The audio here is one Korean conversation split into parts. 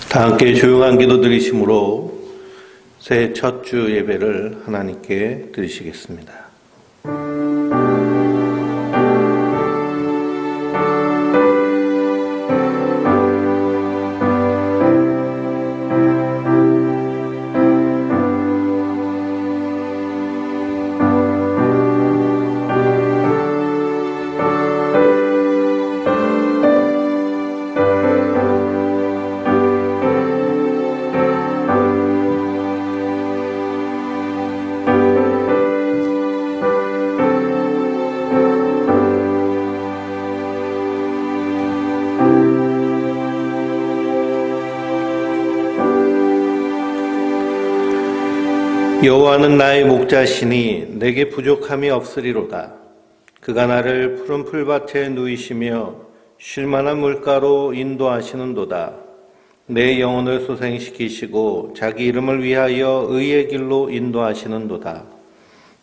다 함께 조용한 기도 드리심으로 새해 첫 주 예배를 하나님께 드리시겠습니다. 여호와는 나의 목자시니 내게 부족함이 없으리로다. 그가 나를 푸른 풀밭에 누이시며 쉴만한 물가로 인도하시는도다. 내 영혼을 소생시키시고 자기 이름을 위하여 의의 길로 인도하시는도다.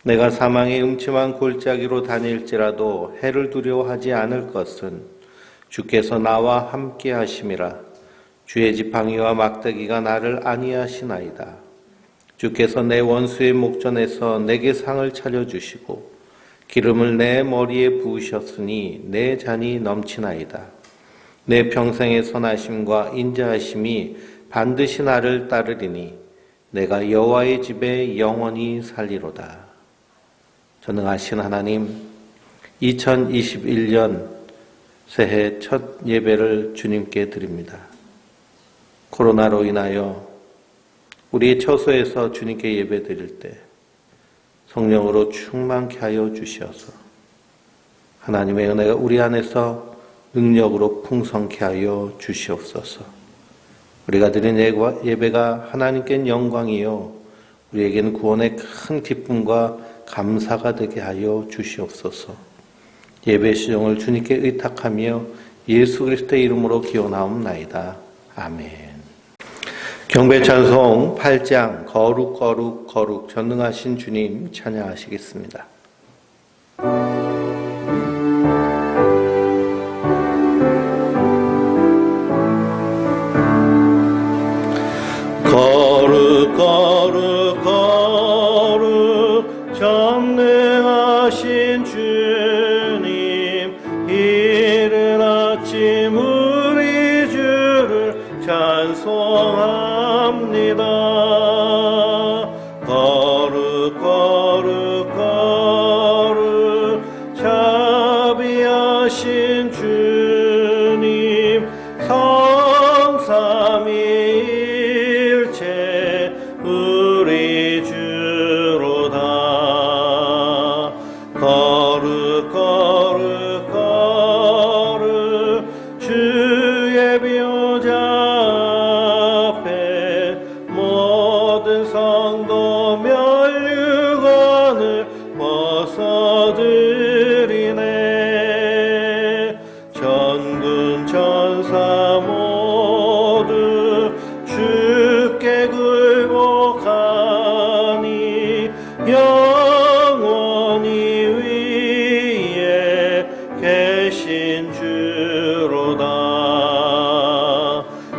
내가 사망의 음침한 골짜기로 다닐지라도 해를 두려워하지 않을 것은 주께서 나와 함께 하심이라. 주의 지팡이와 막대기가 나를 안위하시나이다. 주께서 내 원수의 목전에서 내게 상을 차려주시고 기름을 내 머리에 부으셨으니 내 잔이 넘치나이다. 내 평생의 선하심과 인자하심이 반드시 나를 따르리니 내가 여호와의 집에 영원히 살리로다. 전능하신 하나님, 2021년 새해 첫 예배를 주님께 드립니다. 코로나로 인하여 우리의 처소에서 주님께 예배 드릴 때 성령으로 충만케 하여 주시어서 하나님의 은혜가 우리 안에서 능력으로 풍성케 하여 주시옵소서. 우리가 드린 예배가 하나님께는 영광이요 우리에게는 구원의 큰 기쁨과 감사가 되게 하여 주시옵소서. 예배 시종을 주님께 의탁하며 예수 그리스도의 이름으로 기원하옵나이다. 아멘. 경배 찬송 8장 거룩 거룩 거룩 전능하신 주님 찬양하시겠습니다. 거룩 거룩 거룩 전능하신 주님 이른 아침 우리 주를 찬송합니다. 거룩 거룩 거룩 자비하신 주님 성삼위일체 우리 주로다. 거룩 거룩 거룩 주의 묘자 성도 면류관을 벗어드리네. 전군 천사 모두 주께 굴복하니 영원히 위에 계신 주로다.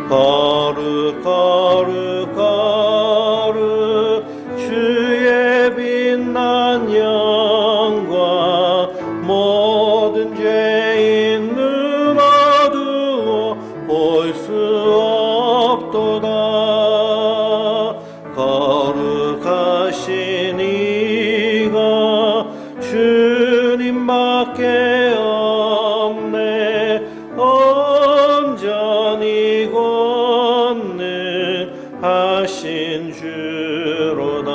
거룩 거룩 거룩 주의 빛난 영광 모든 죄인 눈 어두워 볼 수 없도다. 거룩하신 이가 주님밖에 없네. 온전히 권능하신 주로다.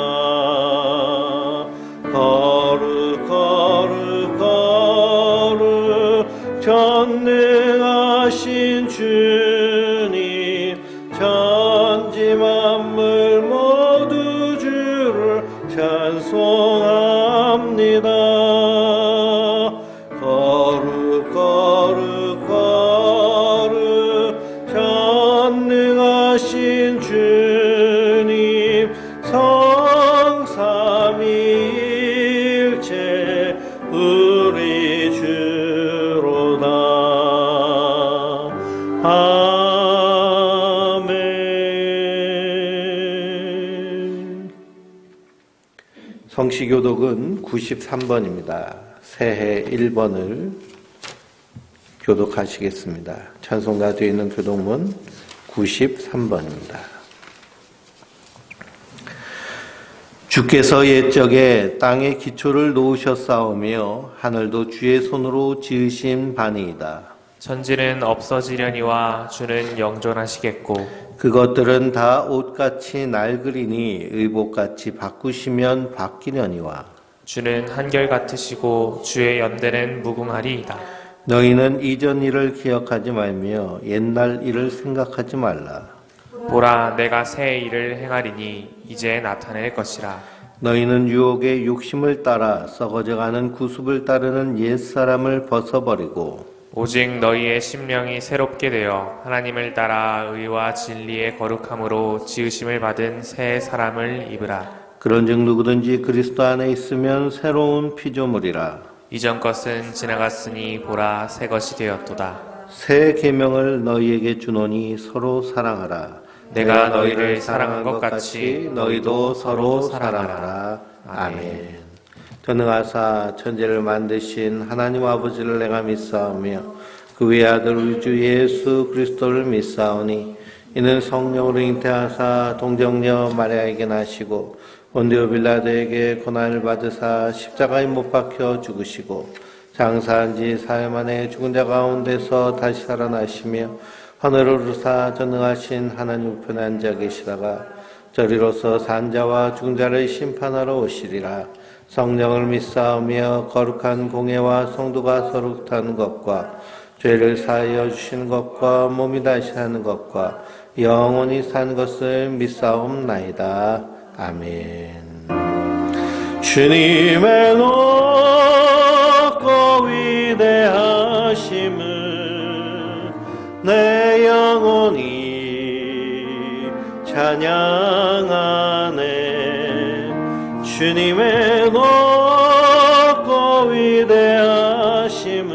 거룩 거룩 거룩 전능하신 주님 천지 만물 모두 주를 찬송합니다. 거룩 거룩 거룩 전능하신 주님 성삼위일체 우리 주로다. 아멘. 성시교독은 93번입니다. 새해 1번을 교독하시겠습니다. 찬송가 뒤에 있는 교독문 93번입니다. 주께서 옛적에 땅의 기초를 놓으셨사오며 하늘도 주의 손으로 지으신 바니이다. 천지는 없어지려니와 주는 영존하시겠고 그것들은 다 옷같이 낡으리니 의복같이 바꾸시면 바뀌려니와 주는 한결같으시고 주의 연대는 무궁하리이다. 너희는 이전 일을 기억하지 말며 옛날 일을 생각하지 말라. 보라, 내가 새 일을 행하리니 이제 나타낼 것이라. 너희는 유혹의 욕심을 따라 썩어져가는 구습을 따르는 옛사람을 벗어버리고 오직 너희의 심령이 새롭게 되어 하나님을 따라 의와 진리의 거룩함으로 지으심을 받은 새 사람을 입으라. 그런즉 누구든지 그리스도 안에 있으면 새로운 피조물이라. 이전 것은 지나갔으니 보라, 새 것이 되었도다. 새 계명을 너희에게 주노니 서로 사랑하라. 내가 너희를 사랑한 것 같이 너희도 서로 사랑하라. 아멘. 전능하사 천지를 만드신 하나님 아버지를 내가 믿사오며 그 외아들 우리 주 예수 그리스도를 믿사오니 이는 성령으로 잉태하사 동정녀 마리아에게 나시고 본디오 빌라도에게 고난을 받으사 십자가에 못 박혀 죽으시고 장사한 지 사흘 만에 죽은 자 가운데서 다시 살아나시며 하늘을 오르사 전능하신 하나님 우편에 앉아 계시다가 저리로서 산자와 죽은 자를 심판하러 오시리라. 성령을 믿사오며 거룩한 공예와 성도가 서로 타는 것과 죄를 사하여 주시는 것과 몸이 다시 사는 것과 영원히 사는 것을 믿사옵나이다. 아멘. 주님의 높고 위대하심을 내 영혼이 찬양하네. 주님의 높고 위대하심을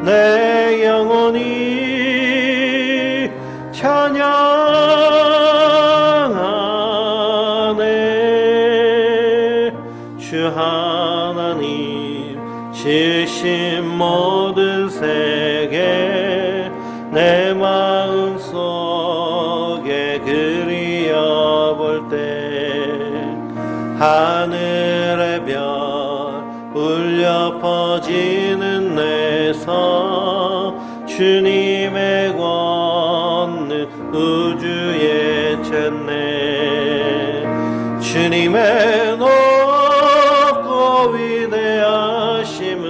내 영혼이 찬양하네. 주 하나님 지으신 모든 세계 내 마음속에 그리어볼 때 하늘의 별 울려 퍼지는 내성 주님의 권능 우주에 쳤네. 주님의 높고 위대하심을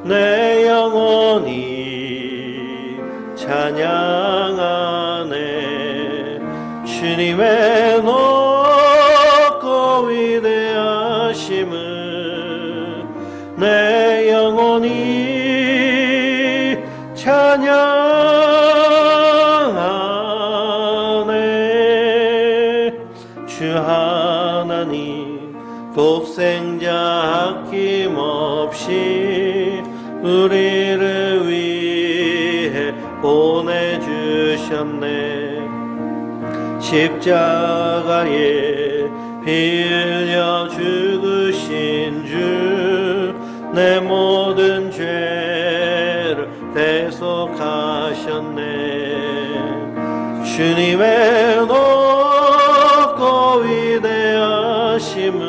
내 영혼이 찬양하네. 주님의 높고 위대하심을 내 영혼이 찬양하네. 주 하나님 독생자 아낌없이 우리를 위해 보내주셨네. 십자가에 피 흘려 죽으신 주 내 모든 죄를 대속하셨네. 주님의 높고 위대하심을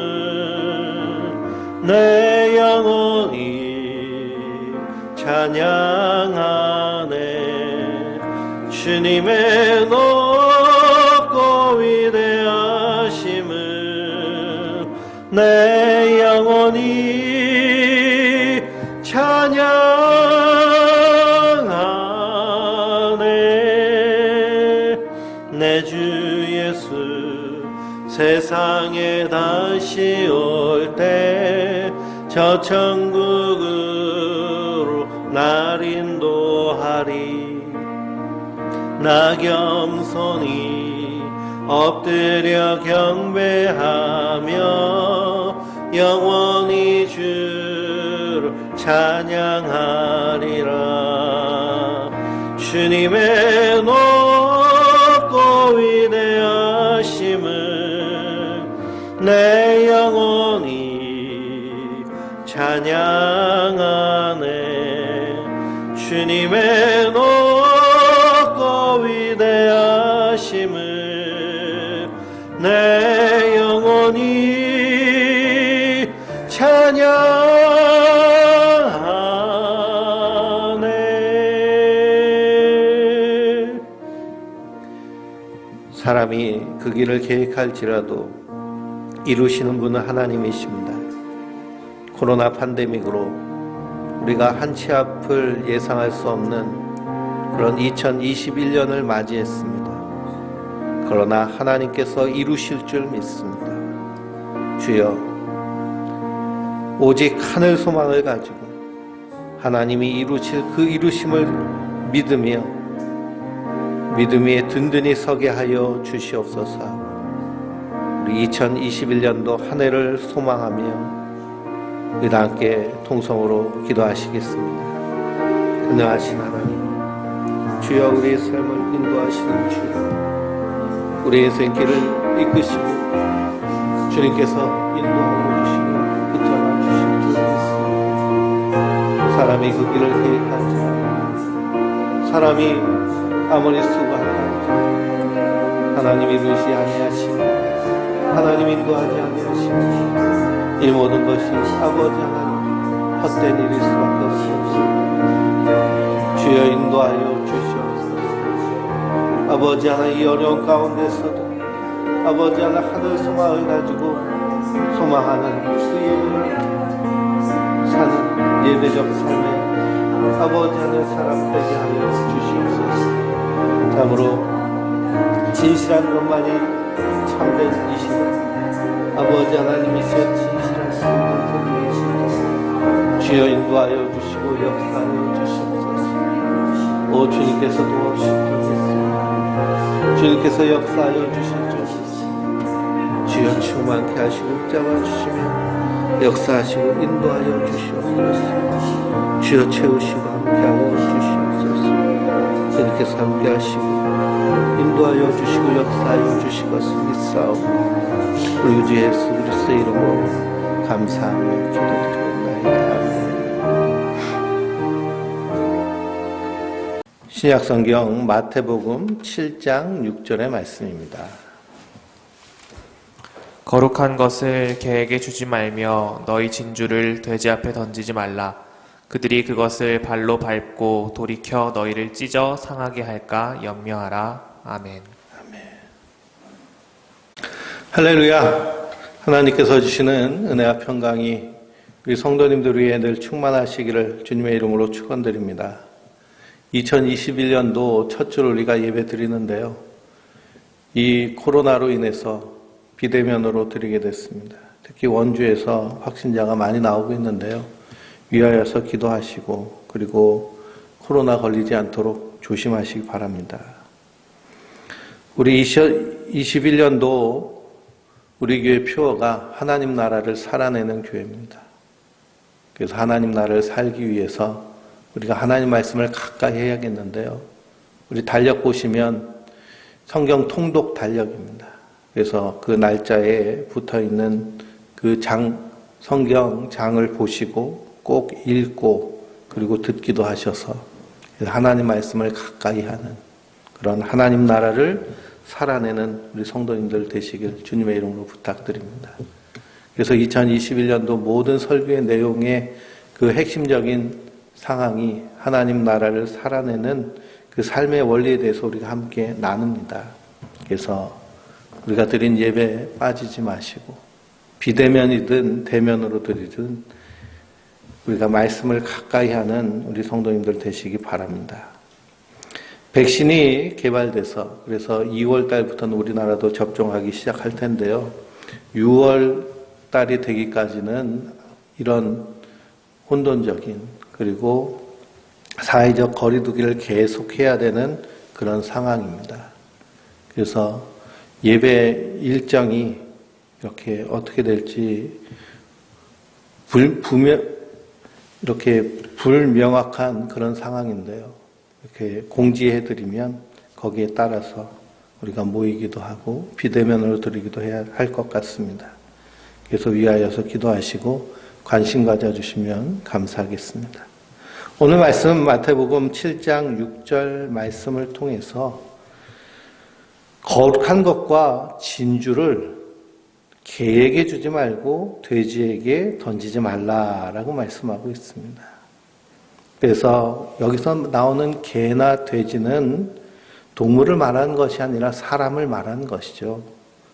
내 영혼이 찬양하네. 주님의 높고 위대하심을 내 영혼이 찬양하네. 내 주 예수 세상에 다시 올 때 저 천국으로 날 인도하리. 나 겸손히 엎드려 경배하며 영원히 주를 찬양하리라. 주님의 높고 위대하심을 내 영혼이 찬양하네. 주님의 높고 위대하심을 내 영혼이 찬양하네. 사람이 그 길을 계획할지라도 이루시는 분은 하나님이십니다. 코로나 팬데믹으로 우리가 한치 앞을 예상할 수 없는 그런 2021년을 맞이했습니다. 그러나 하나님께서 이루실 줄 믿습니다. 주여, 오직 하늘 소망을 가지고 하나님이 이루실 그 이루심을 믿으며 믿음 위에 든든히 서게 하여 주시옵소서. 우리 2021년도 한 해를 소망하며 우리 다 함께 통성으로 기도하시겠습니다. 은혜하신 하나님, 주여, 우리의 삶을 인도하시는 주여, 우리의 인생길을 이끄시고 주님께서 인도하여 주시고 붙잡아 주실 줄 믿습니다. 사람이 그 길을 계획할지라도, 사람이 아무리 수고할지라도 하나님이 이루시 아니하시고 하나님 인도하지 아니하시고 이 모든 것이 아버지 하나님 헛된 일일 수밖에 없습니다. 주여, 인도하여 주시옵소서. 아버지 하나님, 이 어려운 가운데서도 아버지 하나님 하늘 소망을 가지고 소망하는 그의 사는 예배적 삶에 아버지 하나님 사람 되게 하여 주시옵소서. 참으로 진실한 것만이 참된 이 시대, 아버지 하나님이시여 진실한 것만이 주여 인도하여 주시고 역사하여 주시옵소서. 오 주님께서 도와주실 줄 믿습니다. 주님께서 역사하여 주실 줄 믿습니다. 주여 충만케 하시고 붙잡아주시며 역사하시고 인도하여 주시옵소서. 주여 채우시고 함께하여 주시옵소서. 주님께서 함께하시고 인도하여 주시고 역사하여 주실 것을 믿사오고 우리 주 예수 그리스도의 이름으로 감사하며 기도드리옵나이다. 신약성경 마태복음 7장 6절의 말씀입니다. 거룩한 것을 개에게 주지 말며 너희 진주를 돼지 앞에 던지지 말라. 그들이 그것을 발로 밟고 돌이켜 너희를 찢어 상하게 할까 염려하라. 아멘. 할렐루야. 하나님께서 주시는 은혜와 평강이 우리 성도님들 위해 늘 충만하시기를 주님의 이름으로 축원드립니다. 2021년도 첫 줄 우리가 예배 드리는데요. 이 코로나로 인해서 비대면으로 드리게 됐습니다. 특히 원주에서 확진자가 많이 나오고 있는데요. 위하여서 기도하시고 그리고 코로나 걸리지 않도록 조심하시기 바랍니다. 우리 21년도 우리 교회 표어가 하나님 나라를 살아내는 교회입니다. 그래서 하나님 나라를 살기 위해서 우리가 하나님 말씀을 가까이 해야겠는데요. 우리 달력 보시면 성경 통독 달력입니다. 그래서 그 날짜에 붙어있는 그 성경 장을 보시고 꼭 읽고 그리고 듣기도 하셔서 하나님 말씀을 가까이 하는 그런 하나님 나라를 살아내는 우리 성도님들 되시길 주님의 이름으로 부탁드립니다. 그래서 2021년도 모든 설교의 내용의 그 핵심적인 상황이 하나님 나라를 살아내는 그 삶의 원리에 대해서 우리가 함께 나눕니다. 그래서 우리가 드린 예배에 빠지지 마시고 비대면이든 대면으로 드리든 우리가 말씀을 가까이 하는 우리 성도님들 되시기 바랍니다. 백신이 개발돼서 그래서 2월 달부터는 우리나라도 접종하기 시작할 텐데요. 6월 달이 되기까지는 이런 혼돈적인 그리고 사회적 거리두기를 계속해야 되는 그런 상황입니다. 그래서 예배 일정이 이렇게 어떻게 될지 이렇게 불명확한 그런 상황인데요. 이렇게 공지해드리면 거기에 따라서 우리가 모이기도 하고 비대면으로 드리기도 해야 할 것 같습니다. 계속 위하여서 기도하시고 관심 가져주시면 감사하겠습니다. 오늘 말씀 마태복음 7장 6절 말씀을 통해서 거룩한 것과 진주를 개에게 주지 말고 돼지에게 던지지 말라라고 말씀하고 있습니다. 그래서 여기서 나오는 개나 돼지는 동물을 말하는 것이 아니라 사람을 말하는 것이죠.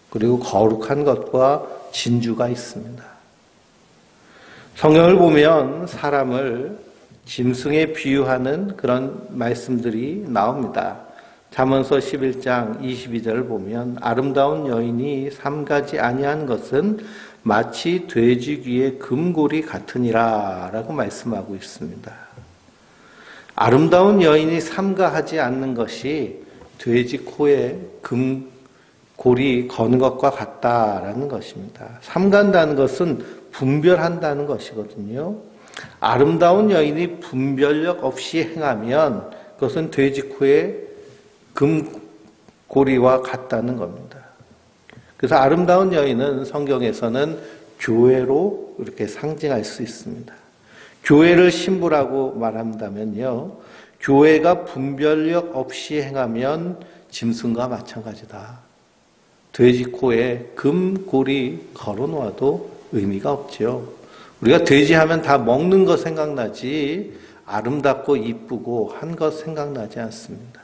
그리고 거룩한 것과 진주가 있습니다. 성경을 보면 사람을 짐승에 비유하는 그런 말씀들이 나옵니다. 잠언서 11장 22절을 보면 아름다운 여인이 삼가지 아니한 것은 마치 돼지 귀의 금고리 같으니라 라고 말씀하고 있습니다. 아름다운 여인이 삼가하지 않는 것이 돼지 코에 금고리 거는 것과 같다라는 것입니다. 삼간다는 것은 분별한다는 것이거든요. 아름다운 여인이 분별력 없이 행하면 그것은 돼지 코에 금고리와 같다는 겁니다. 그래서 아름다운 여인은 성경에서는 교회로 이렇게 상징할 수 있습니다. 교회를 신부라고 말한다면요, 교회가 분별력 없이 행하면 짐승과 마찬가지다. 돼지 코에 금고리 걸어놓아도 의미가 없죠. 우리가 돼지 하면 다 먹는 것 생각나지 아름답고 이쁘고 한 것 생각나지 않습니다.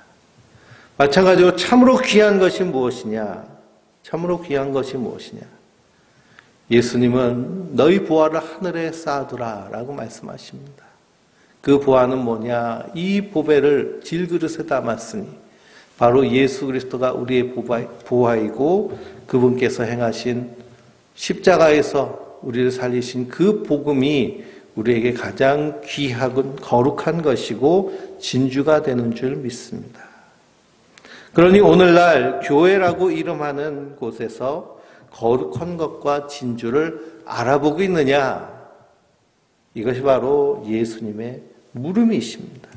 마찬가지로 참으로 귀한 것이 무엇이냐? 참으로 귀한 것이 무엇이냐? 예수님은 너희 보화를 하늘에 쌓아두라 라고 말씀하십니다. 그 보화는 뭐냐? 이 보배를 질그릇에 담았으니 바로 예수 그리스도가 우리의 보화이고 그분께서 행하신 십자가에서 우리를 살리신 그 복음이 우리에게 가장 귀하고 거룩한 것이고 진주가 되는 줄 믿습니다. 그러니 오늘날 교회라고 이름하는 곳에서 거룩한 것과 진주를 알아보고 있느냐? 이것이 바로 예수님의 물음이십니다.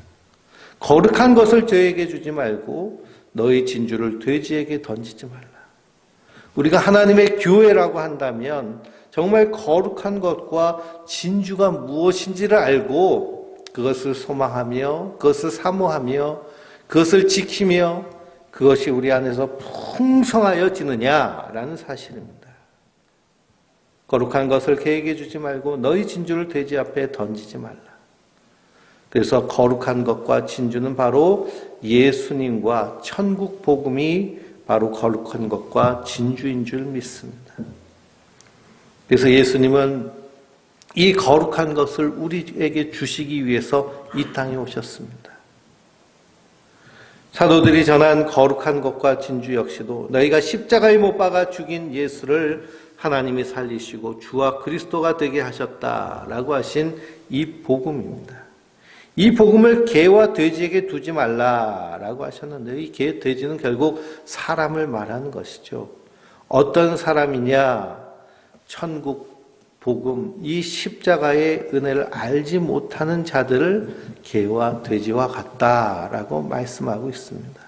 거룩한 것을 죄에게 주지 말고 너희 진주를 돼지에게 던지지 말라. 우리가 하나님의 교회라고 한다면 정말 거룩한 것과 진주가 무엇인지를 알고 그것을 소망하며 그것을 사모하며 그것을 지키며 그것이 우리 안에서 풍성하여지느냐라는 사실입니다. 거룩한 것을 개에게 주지 말고 너희 진주를 돼지 앞에 던지지 말라. 그래서 거룩한 것과 진주는 바로 예수님과 천국 복음이 바로 거룩한 것과 진주인 줄 믿습니다. 그래서 예수님은 이 거룩한 것을 우리에게 주시기 위해서 이 땅에 오셨습니다. 사도들이 전한 거룩한 것과 진주 역시도 너희가 십자가에 못 박아 죽인 예수를 하나님이 살리시고 주와 그리스도가 되게 하셨다라고 하신 이 복음입니다. 이 복음을 개와 돼지에게 두지 말라라고 하셨는데 이 개, 돼지는 결국 사람을 말하는 것이죠. 어떤 사람이냐? 천국 복음, 이 십자가의 은혜를 알지 못하는 자들을 개와 돼지와 같다라고 말씀하고 있습니다.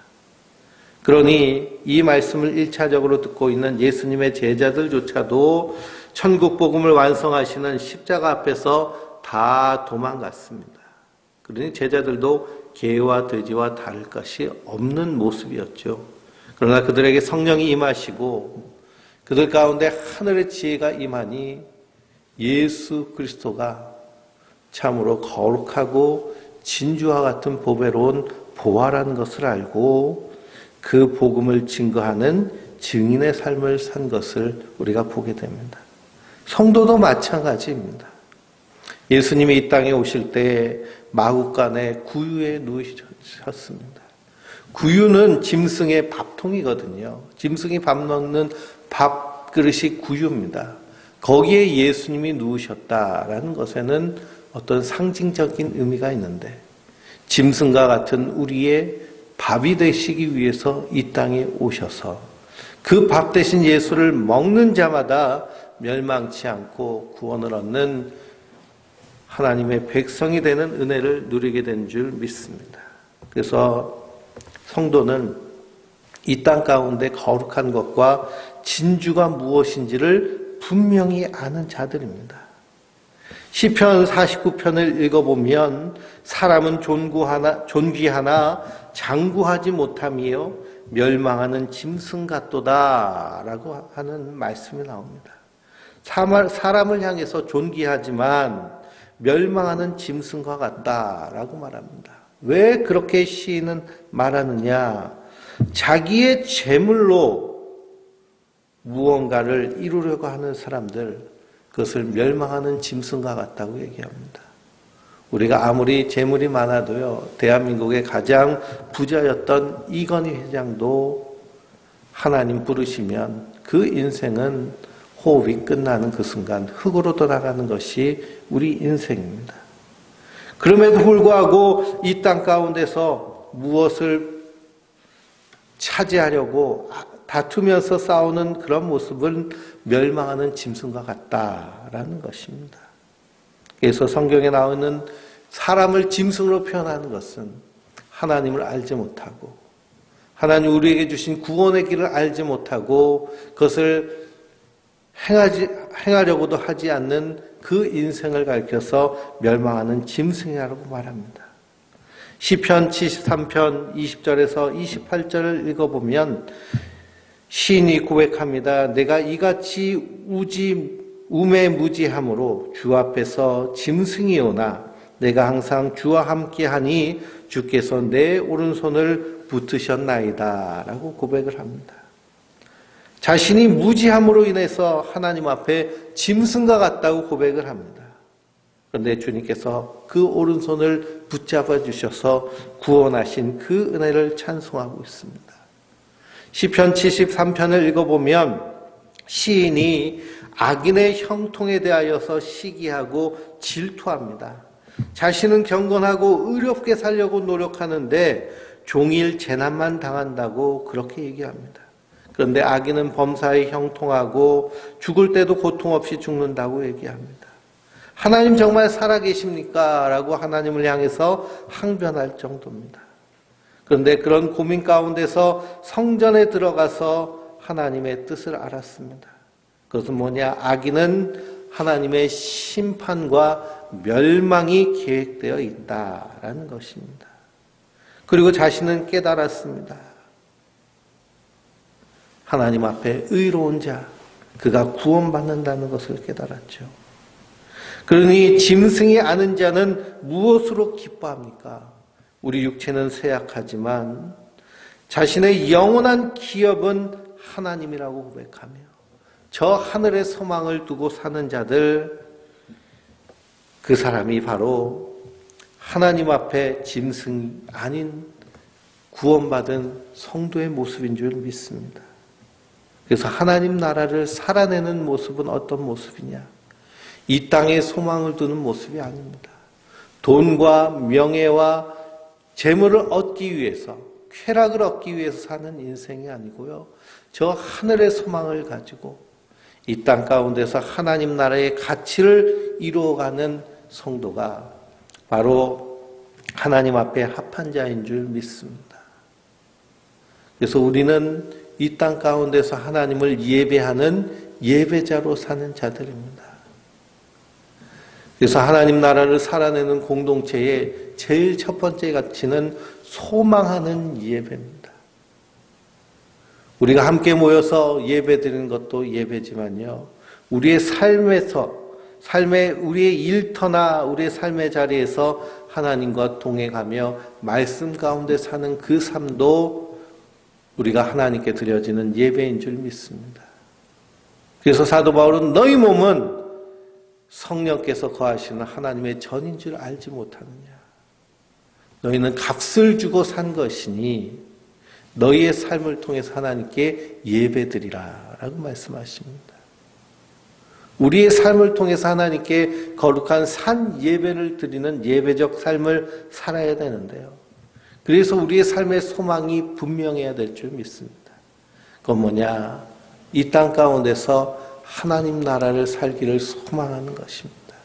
그러니 이 말씀을 1차적으로 듣고 있는 예수님의 제자들조차도 천국 복음을 완성하시는 십자가 앞에서 다 도망갔습니다. 그러니 제자들도 개와 돼지와 다를 것이 없는 모습이었죠. 그러나 그들에게 성령이 임하시고 그들 가운데 하늘의 지혜가 임하니 예수 그리스도가 참으로 거룩하고 진주와 같은 보배로운 보화라는 것을 알고 그 복음을 증거하는 증인의 삶을 산 것을 우리가 보게 됩니다. 성도도 마찬가지입니다. 예수님이 이 땅에 오실 때 마구간에 구유에 누우셨습니다. 구유는 짐승의 밥통이거든요. 짐승이 밥 넣는 밥그릇이 구유입니다. 거기에 예수님이 누우셨다라는 것에는 어떤 상징적인 의미가 있는데 짐승과 같은 우리의 밥이 되시기 위해서 이 땅에 오셔서 그 밥 대신 예수를 먹는 자마다 멸망치 않고 구원을 얻는 하나님의 백성이 되는 은혜를 누리게 된 줄 믿습니다. 그래서 성도는 이 땅 가운데 거룩한 것과 진주가 무엇인지를 분명히 아는 자들입니다. 시편 49편을 읽어보면 사람은 존귀하나 장구하지 못하며 멸망하는 짐승 같도다 라고 하는 말씀이 나옵니다. 사람을 향해서 존귀하지만 멸망하는 짐승과 같다라고 말합니다. 왜 그렇게 시인은 말하느냐? 자기의 재물로 무언가를 이루려고 하는 사람들, 그것을 멸망하는 짐승과 같다고 얘기합니다. 우리가 아무리 재물이 많아도요, 대한민국의 가장 부자였던 이건희 회장도 하나님 부르시면 그 인생은 호흡이 끝나는 그 순간 흙으로 돌아가는 것이 우리 인생입니다. 그럼에도 불구하고 이 땅 가운데서 무엇을 차지하려고 다투면서 싸우는 그런 모습은 멸망하는 짐승과 같다라는 것입니다. 그래서 성경에 나오는 사람을 짐승으로 표현하는 것은 하나님을 알지 못하고 하나님 우리에게 주신 구원의 길을 알지 못하고 그것을 행하려고도 하지 않는 그 인생을 가리켜서 멸망하는 짐승이라고 말합니다. 시편 73편 20절에서 28절을 읽어보면 시인이 고백합니다. 내가 이같이 우매무지함으로 주 앞에서 짐승이 오나 내가 항상 주와 함께하니 주께서 내 오른손을 붙으셨나이다 라고 고백을 합니다. 자신이 무지함으로 인해서 하나님 앞에 짐승과 같다고 고백을 합니다. 그런데 주님께서 그 오른손을 붙잡아 주셔서 구원하신 그 은혜를 찬송하고 있습니다. 시편 73편을 읽어보면 시인이 악인의 형통에 대하여서 시기하고 질투합니다. 자신은 경건하고 의롭게 살려고 노력하는데 종일 재난만 당한다고 그렇게 얘기합니다. 그런데 악인은 범사에 형통하고 죽을 때도 고통 없이 죽는다고 얘기합니다. 하나님 정말 살아계십니까? 라고 하나님을 향해서 항변할 정도입니다. 그런데 그런 고민 가운데서 성전에 들어가서 하나님의 뜻을 알았습니다. 그것은 뭐냐? 악인은 하나님의 심판과 멸망이 계획되어 있다라는 것입니다. 그리고 자신은 깨달았습니다. 하나님 앞에 의로운 자, 그가 구원받는다는 것을 깨달았죠. 그러니 짐승이 아는 자는 무엇으로 기뻐합니까? 우리 육체는 쇠약하지만 자신의 영원한 기업은 하나님이라고 고백하며 저 하늘의 소망을 두고 사는 자들, 그 사람이 바로 하나님 앞에 짐승이 아닌 구원받은 성도의 모습인 줄 믿습니다. 그래서 하나님 나라를 살아내는 모습은 어떤 모습이냐? 이 땅에 소망을 두는 모습이 아닙니다. 돈과 명예와 재물을 얻기 위해서, 쾌락을 얻기 위해서 사는 인생이 아니고요. 저 하늘의 소망을 가지고 이 땅 가운데서 하나님 나라의 가치를 이루어가는 성도가 바로 하나님 앞에 합한 자인 줄 믿습니다. 그래서 우리는 이 땅 가운데서 하나님을 예배하는 예배자로 사는 자들입니다. 그래서 하나님 나라를 살아내는 공동체의 제일 첫 번째 가치는 소망하는 예배입니다. 우리가 함께 모여서 예배드리는 것도 예배지만요. 우리의 우리의 일터나 우리의 삶의 자리에서 하나님과 동행하며 말씀 가운데 사는 그 삶도 우리가 하나님께 드려지는 예배인 줄 믿습니다. 그래서 사도 바울은 너희 몸은 성령께서 거하시는 하나님의 전인 줄 알지 못하느냐. 너희는 값을 주고 산 것이니 너희의 삶을 통해서 하나님께 예배드리라 라고 말씀하십니다. 우리의 삶을 통해서 하나님께 거룩한 산 예배를 드리는 예배적 삶을 살아야 되는데요. 그래서 우리의 삶의 소망이 분명해야 될 줄 믿습니다. 그건 뭐냐? 이 땅 가운데서 하나님 나라를 살기를 소망하는 것입니다.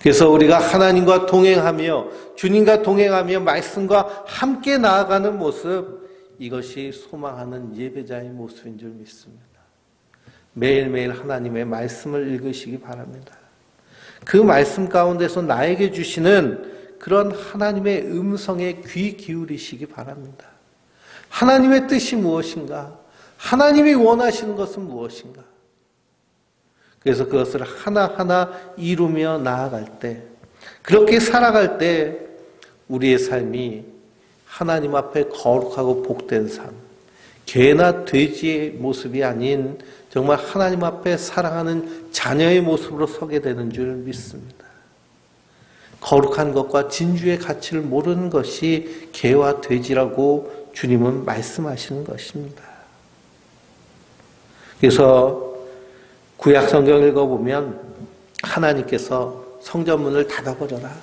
그래서 우리가 하나님과 동행하며 주님과 동행하며 말씀과 함께 나아가는 모습, 이것이 소망하는 예배자의 모습인 줄 믿습니다. 매일매일 하나님의 말씀을 읽으시기 바랍니다. 그 말씀 가운데서 나에게 주시는 그런 하나님의 음성에 귀 기울이시기 바랍니다. 하나님의 뜻이 무엇인가? 하나님이 원하시는 것은 무엇인가? 그래서 그것을 하나하나 이루며 나아갈 때, 그렇게 살아갈 때 우리의 삶이 하나님 앞에 거룩하고 복된 삶, 개나 돼지의 모습이 아닌 정말 하나님 앞에 사랑하는 자녀의 모습으로 서게 되는 줄 믿습니다. 거룩한 것과 진주의 가치를 모르는 것이 개와 돼지라고 주님은 말씀하시는 것입니다. 그래서 구약 성경 읽어보면 하나님께서 성전문을 닫아버려라.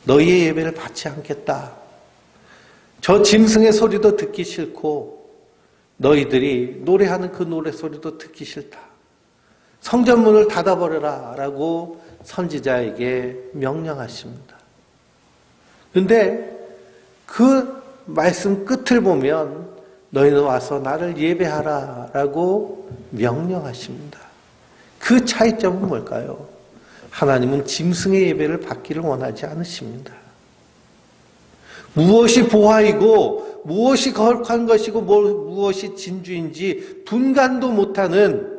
너희의 예배를 받지 않겠다. 저 짐승의 소리도 듣기 싫고 너희들이 노래하는 그 노래 소리도 듣기 싫다. 성전문을 닫아버려라 라고 선지자에게 명령하십니다. 그런데 그 말씀 끝을 보면 너희는 와서 나를 예배하라 라고 명령하십니다. 그 차이점은 뭘까요? 하나님은 짐승의 예배를 받기를 원하지 않으십니다. 무엇이 보화이고 무엇이 거룩한 것이고 무엇이 진주인지 분간도 못하는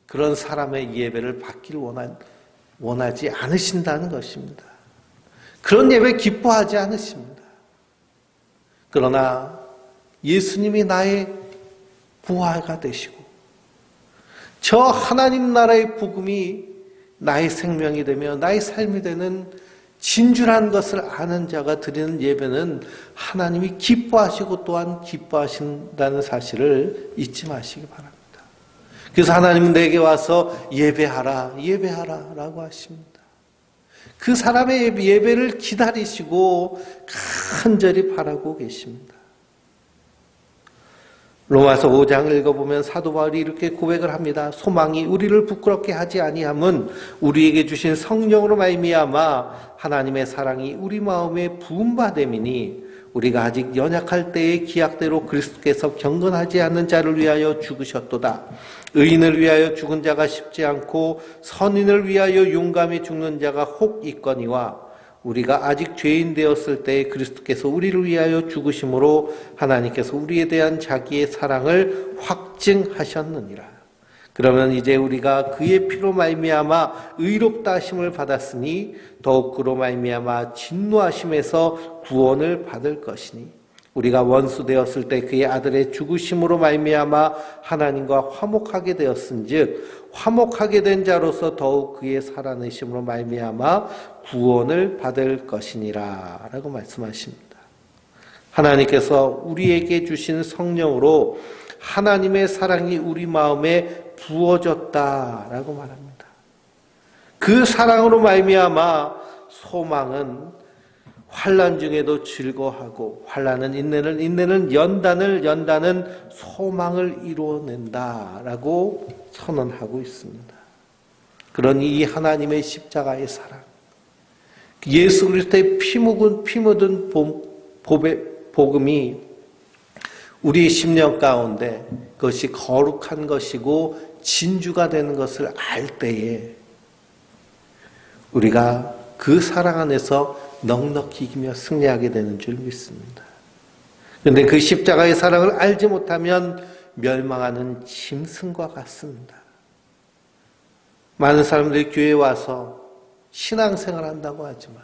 그런 사람의 예배를 받기를 원하지 않으신다는 것입니다. 그런 예배 기뻐하지 않으십니다. 그러나 예수님이 나의 부활가 되시고 저 하나님 나라의 복음이 나의 생명이 되며 나의 삶이 되는 진주란 것을 아는 자가 드리는 예배는 하나님이 기뻐하시고 또한 기뻐하신다는 사실을 잊지 마시기 바랍니다. 그래서 하나님은 내게 와서 예배하라, 예배하라 라고 하십니다. 그 사람의 예배를 기다리시고 간절히 바라고 계십니다. 로마서 5장을 읽어보면 사도 바울이 이렇게 고백을 합니다. 소망이 우리를 부끄럽게 하지 아니함은 우리에게 주신 성령으로 말미암아 하나님의 사랑이 우리 마음에 부음받음이니 우리가 아직 연약할 때의 기약대로 그리스도께서 경건하지 않는 자를 위하여 죽으셨도다. 의인을 위하여 죽은 자가 쉽지 않고 선인을 위하여 용감히 죽는 자가 혹 있거니와 우리가 아직 죄인 되었을 때 그리스도께서 우리를 위하여 죽으심으로 하나님께서 우리에 대한 자기의 사랑을 확증하셨느니라. 그러면 이제 우리가 그의 피로 말미암아 의롭다 하심을 받았으니 더욱 그로 말미암아 진노하심에서 구원을 받을 것이니 우리가 원수 되었을 때 그의 아들의 죽으심으로 말미암아 하나님과 화목하게 되었은즉 화목하게 된 자로서 더욱 그의 살아내심으로 말미암아 구원을 받을 것이니라 라고 말씀하십니다. 하나님께서 우리에게 주신 성령으로 하나님의 사랑이 우리 마음에 부어졌다라고 말합니다. 그 사랑으로 말미암아 소망은 환난 중에도 즐거워하고 환난은 인내는 연단은 소망을 이루어낸다라고 선언하고 있습니다. 그러니 이 하나님의 십자가의 사랑, 예수 그리스도의 피 묻은 복음이 우리 심령 가운데 그것이 거룩한 것이고 진주가 되는 것을 알 때에 우리가 그 사랑 안에서 넉넉히 이기며 승리하게 되는 줄 믿습니다. 그런데 그 십자가의 사랑을 알지 못하면 멸망하는 짐승과 같습니다. 많은 사람들이 교회에 와서 신앙생활 한다고 하지만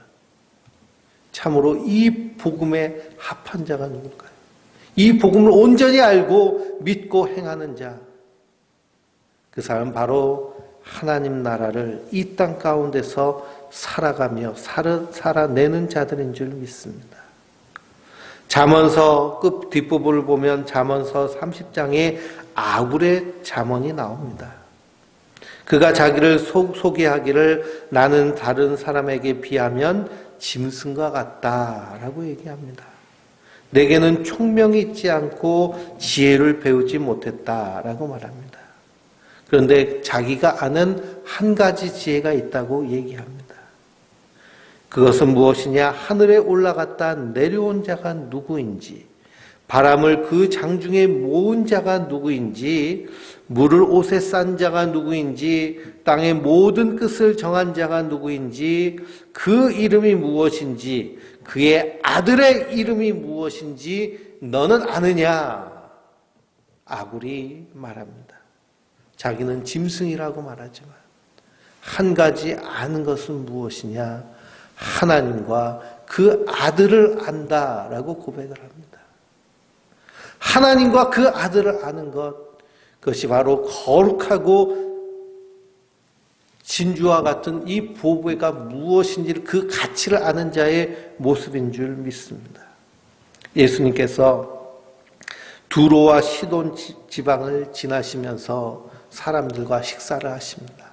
참으로 이 복음에 합한 자가 누굴까요? 이 복음을 온전히 알고 믿고 행하는 자, 그 사람은 바로 하나님 나라를 이 땅 가운데서 살아가며 살아내는 자들인 줄 믿습니다. 잠언서 끝 뒷부분을 보면 잠언서 30장에 아굴의 잠언이 나옵니다. 그가 자기를 소개하기를 나는 다른 사람에게 비하면 짐승과 같다라고 얘기합니다. 내게는 총명이 있지 않고 지혜를 배우지 못했다라고 말합니다. 그런데 자기가 아는 한 가지 지혜가 있다고 얘기합니다. 그것은 무엇이냐? 하늘에 올라갔다 내려온 자가 누구인지, 바람을 그 장중에 모은 자가 누구인지, 물을 옷에 싼 자가 누구인지, 땅의 모든 끝을 정한 자가 누구인지, 그 이름이 무엇인지, 그의 아들의 이름이 무엇인지 너는 아느냐? 아굴이 말합니다. 자기는 짐승이라고 말하지만 한 가지 아는 것은 무엇이냐? 하나님과 그 아들을 안다라고 고백을 합니다. 하나님과 그 아들을 아는 것, 그것이 바로 거룩하고 진주와 같은 이 보배가 무엇인지 그 가치를 아는 자의 모습인 줄 믿습니다. 예수님께서 두로와 시돈 지방을 지나시면서 사람들과 식사를 하십니다.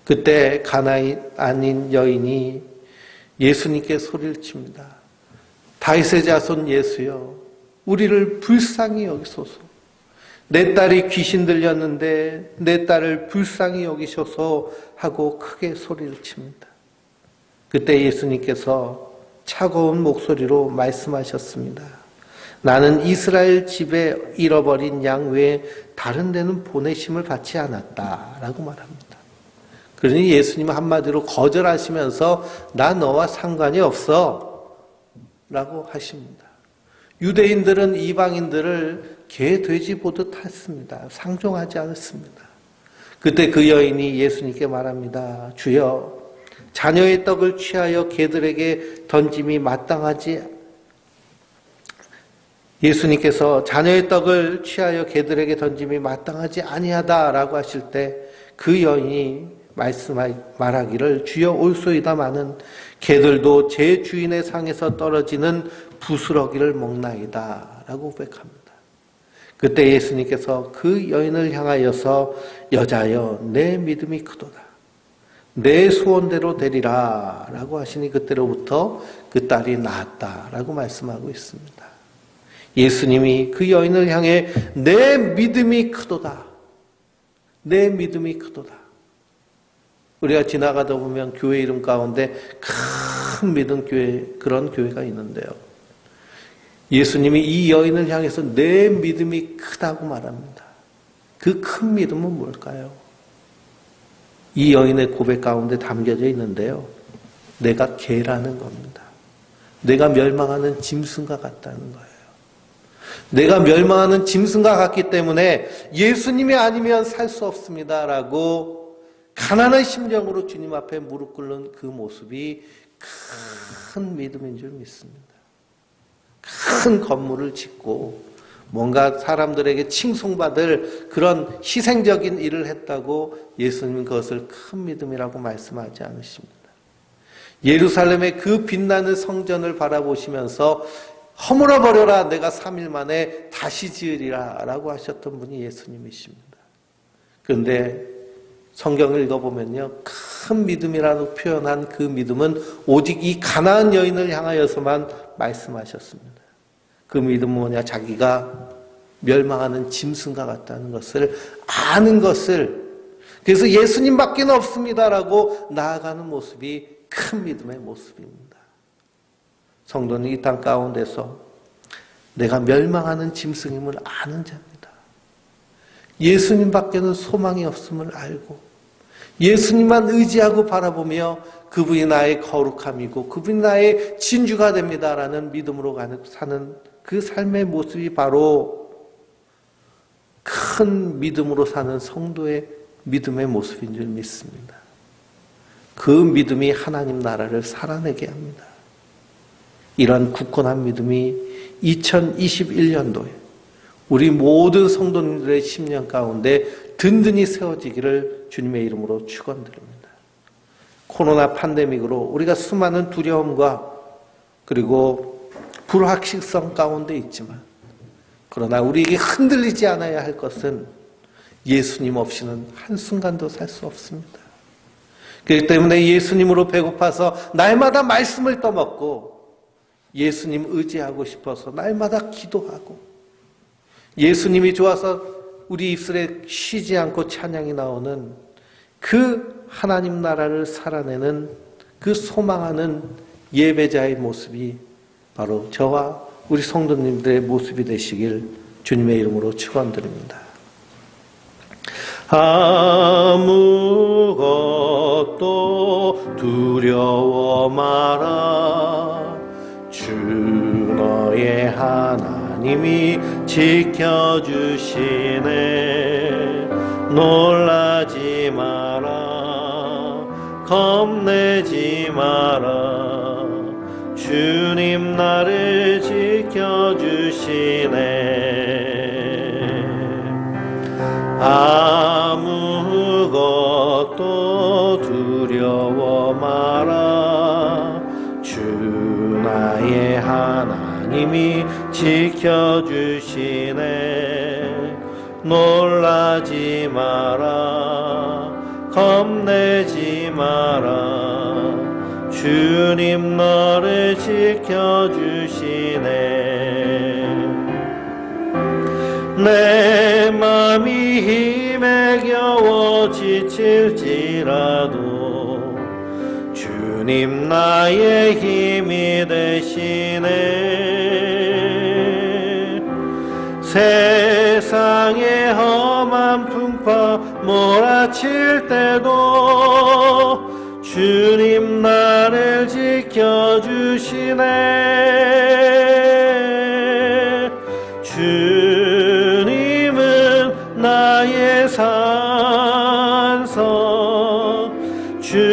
그때 가나안인 여인이 예수님께 소리를 칩니다. 다윗의 자손 예수여, 우리를 불쌍히 여기소서. 내 딸이 귀신 들렸는데 내 딸을 불쌍히 여기셔서 하고 크게 소리를 칩니다. 그때 예수님께서 차가운 목소리로 말씀하셨습니다. 나는 이스라엘 집에 잃어버린 양 외에 다른 데는 보내심을 받지 않았다라고 말합니다. 그러니 예수님은 한마디로 거절하시면서 나 너와 상관이 없어 라고 하십니다. 유대인들은 이방인들을 개, 돼지 보듯 했습니다. 상종하지 않았습니다. 그때 그 여인이 예수님께 말합니다. 주여, 자녀의 떡을 취하여 개들에게 던짐이 마땅하지. 예수님께서 자녀의 떡을 취하여 개들에게 던짐이 마땅하지 아니하다라고 하실 때 그 여인이 말하기를 주여 올소이다마는 개들도 제 주인의 상에서 떨어지는 부스러기를 먹나이다 라고 고백합니다. 그때 예수님께서 그 여인을 향하여서 여자여 내 믿음이 크도다. 내 소원대로 되리라 라고 하시니 그때로부터 그 딸이 나았다 라고 말씀하고 있습니다. 예수님이 그 여인을 향해 내 믿음이 크도다. 내 믿음이 크도다. 우리가 지나가다 보면 교회 이름 가운데 큰 믿음 교회, 그런 교회가 있는데요. 예수님이 이 여인을 향해서 내 믿음이 크다고 말합니다. 그 큰 믿음은 뭘까요? 이 여인의 고백 가운데 담겨져 있는데요. 내가 개라는 겁니다. 내가 멸망하는 짐승과 같다는 거예요. 내가 멸망하는 짐승과 같기 때문에 예수님이 아니면 살 수 없습니다라고 가난한 심정으로 주님 앞에 무릎 꿇는 그 모습이 큰 믿음인 줄 믿습니다. 큰 건물을 짓고 뭔가 사람들에게 칭송받을 그런 희생적인 일을 했다고 예수님은 그것을 큰 믿음이라고 말씀하지 않으십니다. 예루살렘의 그 빛나는 성전을 바라보시면서 허물어버려라, 내가 3일 만에 다시 지으리라 라고 하셨던 분이 예수님이십니다. 그런데 성경을 읽어보면요, 큰 믿음이라고 표현한 그 믿음은 오직 이 가나안 여인을 향하여서만 말씀하셨습니다. 그 믿음은 뭐냐? 자기가 멸망하는 짐승과 같다는 것을 아는 것을, 그래서 예수님밖에 없습니다라고 나아가는 모습이 큰 믿음의 모습입니다. 성도는 이 땅 가운데서 내가 멸망하는 짐승임을 아는 자입니다. 예수님밖에는 소망이 없음을 알고 예수님만 의지하고 바라보며 그분이 나의 거룩함이고 그분이 나의 진주가 됩니다라는 믿음으로 사는 그 삶의 모습이 바로 큰 믿음으로 사는 성도의 믿음의 모습인 줄 믿습니다. 그 믿음이 하나님 나라를 살아내게 합니다. 이런 굳건한 믿음이 2021년도에 우리 모든 성도님들의 심령 가운데 든든히 세워지기를 주님의 이름으로 축원드립니다. 코로나 팬데믹으로 우리가 수많은 두려움과 그리고 불확실성 가운데 있지만, 그러나 우리에게 흔들리지 않아야 할 것은 예수님 없이는 한순간도 살 수 없습니다. 그렇기 때문에 예수님으로 배고파서 날마다 말씀을 떠먹고 예수님 의지하고 싶어서 날마다 기도하고 예수님이 좋아서 우리 입술에 쉬지 않고 찬양이 나오는 그 하나님 나라를 살아내는 그 소망하는 예배자의 모습이 바로 저와 우리 성도님들의 모습이 되시길 주님의 이름으로 축원드립니다. 아무것도 두려워 마라. 주 너의 하나님이 지켜주시네. 놀라지 마라. 겁내지 마라. 주님 나를 지켜주시네. 아무것도 두려워 마라. 주 나의 하나님이 지켜주시네. 놀라지 마라. 겁내지 마라. 주님 너를 지켜주시네. 내 맘이 힘에 겨워 지칠지라도 주님 나의 힘이 되시네. 세상의 험한 풍파 몰아칠 때도 주님 나를 지켜주시네. 주님은 나의 산성, 주님은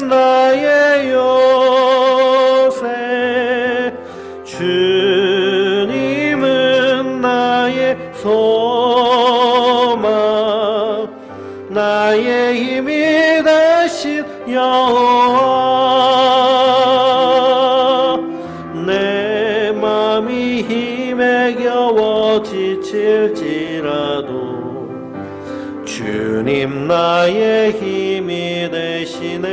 나의 요새, 주님은 나의 소망, 나의 힘이 되신 여호와. 내 맘이 힘에 겨워 지칠지라도 주님 나의 힘이 되시네.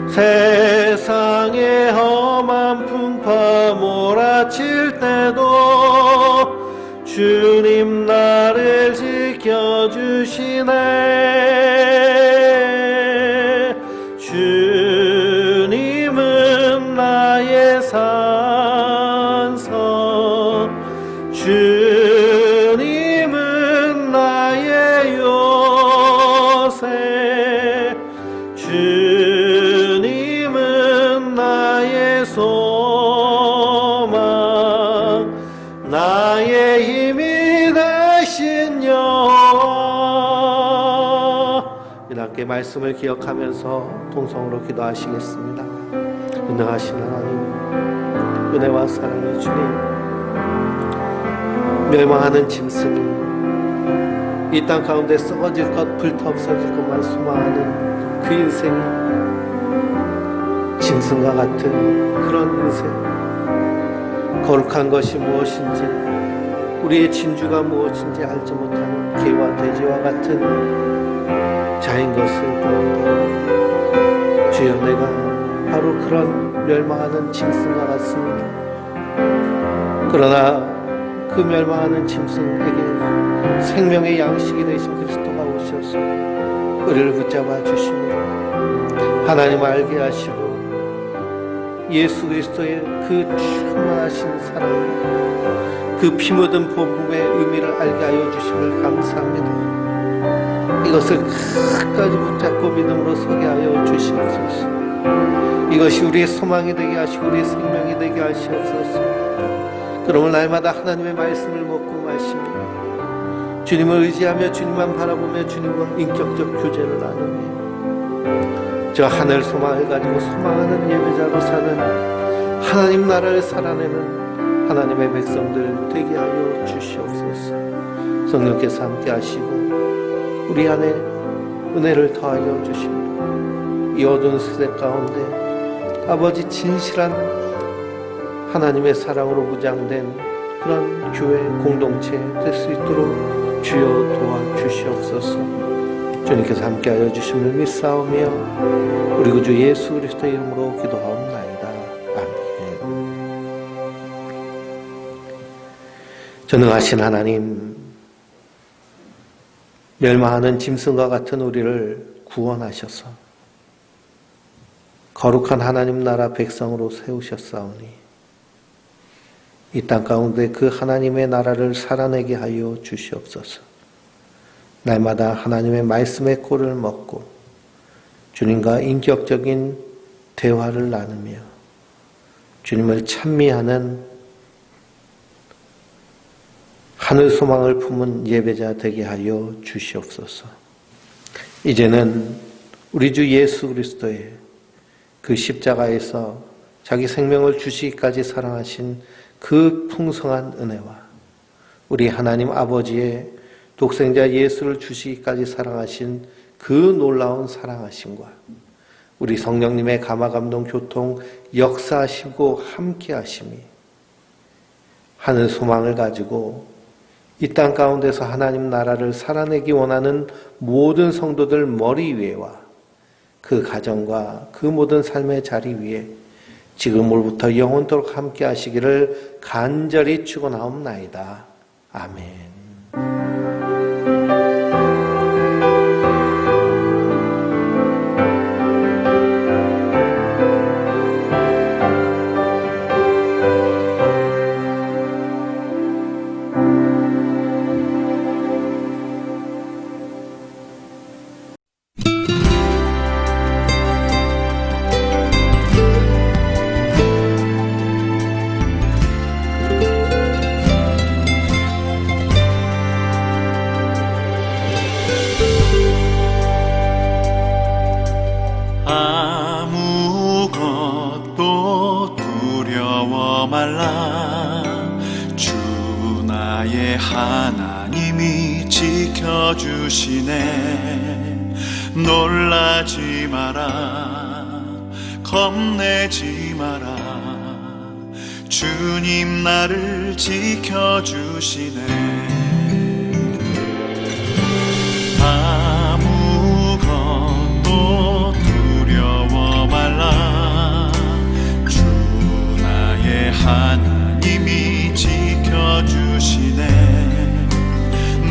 세상의 험한 풍파 몰아칠 때도 주님 나를 지켜주시네. 주님은 나의 산성, 주님은 나의 요새, 주님은 나의 소망, 나의 힘이 되신 여호와. 이렇게 말씀을 기억하면서 통성으로 기도하시겠습니다. 은혜하신 하나님, 은혜와 사랑의 주님, 멸망하는 짐승이 이 땅 가운데 썩어질 것, 불타 없어질 것만 소망하는 그 인생이 짐승과 같은 그런 인생, 거룩한 것이 무엇인지, 우리의 진주가 무엇인지 알지 못하는 개와 돼지와 같은 자인 것을 보는데, 주여 내가 바로 그런 멸망하는 짐승과 같습니다. 그러나 그 멸망하는 짐승에게 생명의 양식이 되신 그리스도가 오셔서 우리를 붙잡아 주시고 하나님 알게 하시고 예수 그리스도의 그 충만하신 사랑, 그 피 묻은 복음의 의미를 알게 하여 주심을 감사합니다. 이것을 끝까지 붙잡고 믿음으로 서게 하여 주시옵소서. 이것이 우리의 소망이 되게 하시고 우리의 생명이 되게 하시옵소서. 그러면 날마다 하나님의 말씀을 먹고 마시며 주님을 의지하며 주님만 바라보며 주님과 인격적 교제를 나누며 저 하늘 소망을 가지고 소망하는 예배자로 사는 하나님 나라를 살아내는 하나님의 백성들 되게 하여 주시옵소서. 성령께서 함께 하시고 우리 안에 은혜를 더하여 주시고 이 어두운 세대 가운데 아버지 진실한 하나님의 사랑으로 무장된 그런 교회 공동체 될 수 있도록 주여 도와주시옵소서. 주님께서 함께하여 주심을 믿사오며 우리 구주 예수 그리스도의 이름으로 기도하옵나이다. 아멘. 전능하신 하나님, 멸망하는 짐승과 같은 우리를 구원하셔서 거룩한 하나님 나라 백성으로 세우셨사오니 이 땅 가운데 그 하나님의 나라를 살아내게 하여 주시옵소서. 날마다 하나님의 말씀의 꼴을 먹고 주님과 인격적인 대화를 나누며 주님을 찬미하는 하늘 소망을 품은 예배자 되게 하여 주시옵소서. 이제는 우리 주 예수 그리스도의 그 십자가에서 자기 생명을 주시기까지 사랑하신 그 풍성한 은혜와 우리 하나님 아버지의 독생자 예수를 주시기까지 사랑하신 그 놀라운 사랑하심과 우리 성령님의 감화감동 교통 역사하시고 함께하심이 하늘 소망을 가지고 이 땅 가운데서 하나님 나라를 살아내기 원하는 모든 성도들 머리 위에와 그 가정과 그 모든 삶의 자리 위에 지금으로부터 영원토록 함께 하시기를 간절히 축원하옵나이다. 아멘. 아무것도 두려워 말라. 주 나의 하나님이 지켜주시네. 놀라지 마라, 겁내지 마라. 주님 나를 지켜주시네. 아무것도 두려워 말라. 주 나의 하나님이 지켜주시네.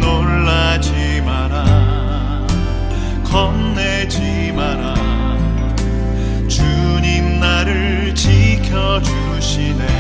놀라지 마라, 겁내지 마라. 주님 나를 지켜주시네.